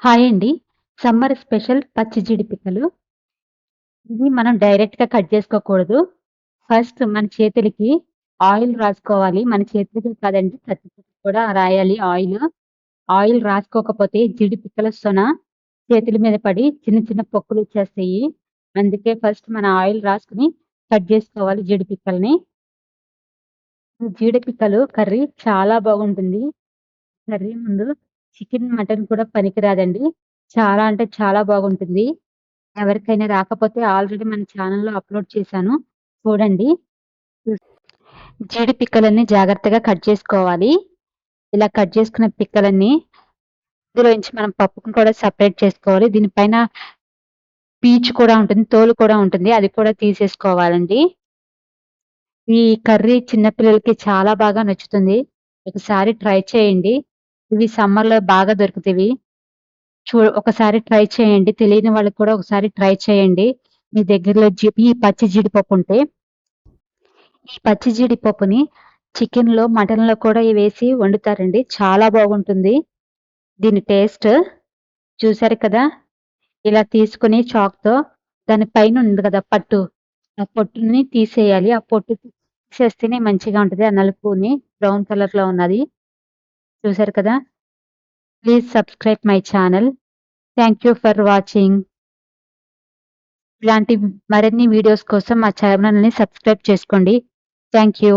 Hi అండి. Summer special పచ్చి జీడి పిక్కలు. ఇవి మనం డైరెక్ట్‌గా కట్ చేసుకోకూడదు. ఫస్ట్ మన చేతులకి ఆయిల్ రాసుకోవాలి. మన చేతులకే కాదండి కత్తికి కూడా రాయాలి ఆయిలు. ఆయిల్ రాసుకోకపోతే జీడి పిక్కల సొన చేతుల మీద పడి చిన్న చిన్న పొక్కులొచ్చేస్తాయి. అందుకే ఫస్ట్ మన ఆయిల్ రాసుకొని కట్ జేసుకోవాలి జీడి పిక్కల్ని. ఈ జీడి పిక్కలు కర్రీ చాలా బాగుంటుంది. కర్రీ ముందు చికెన్, మటన్ కూడా పనికిరాదండి. చాలా అంటే చాలా బాగుంటుంది. ఎవరికైనా రాకపోతే ఆల్రెడీ మన ఛానెల్‌లో అప్‌లోడ్ చేశాను. చూడండి. చూస్ జీడి పిక్కలన్నీ జాగ్రత్తగా కట్ చేసుకోవాలి. ఇలా కట్ చేసుకున్న పిక్కలన్నీ ఇందులోంచి మనం పప్పును కూడా సెపరేట్ చేసుకోవాలి. దీనిపైన పీచు కూడా ఉంటుంది. తోలు కూడా ఉంటుంది. అది కూడా తీసేసుకోవాలండి. ఈ కర్రీ చిన్న పిల్లలకి చాలా బాగా నచ్చుతుంది. ఒకసారి ట్రై చేయండి. ఇవి సమ్మర్‌లో బాగా దొరుకుతివి. ఒకసారి ట్రై చేయండి. తెలియని వాళ్ళకి కూడా ఒకసారి ట్రై చేయండి. మీ దగ్గరలో ఈ పచ్చి జీడిపప్పుంటే, ఈ పచ్చి జీడిపప్పుని చికెన్‌లో, మటన్‌లో కూడా వేసి వండుతారండి. చాలా బాగుంటుంది దీని టేస్ట్. చూసారు కదా! ఇలా తీసుకొని చాక్‌తో దాని పైన ఉంది కదా పట్టు, ఆ పొట్టుని తీసేయాలి. ఆ పొట్టు తీసేస్తేనే మంచిగా ఉంటది. ఆ నలుపుని బ్రౌన్ కలర్‌లో ఉన్నది. చూసారు కదా! Please subscribe my channel. Thank you for watching. ఇలాంటి మరిన్ని వీడియోస్ కోసం మా ఛానెల్‌ని సబ్స్క్రైబ్ చేసుకోండి. Thank you.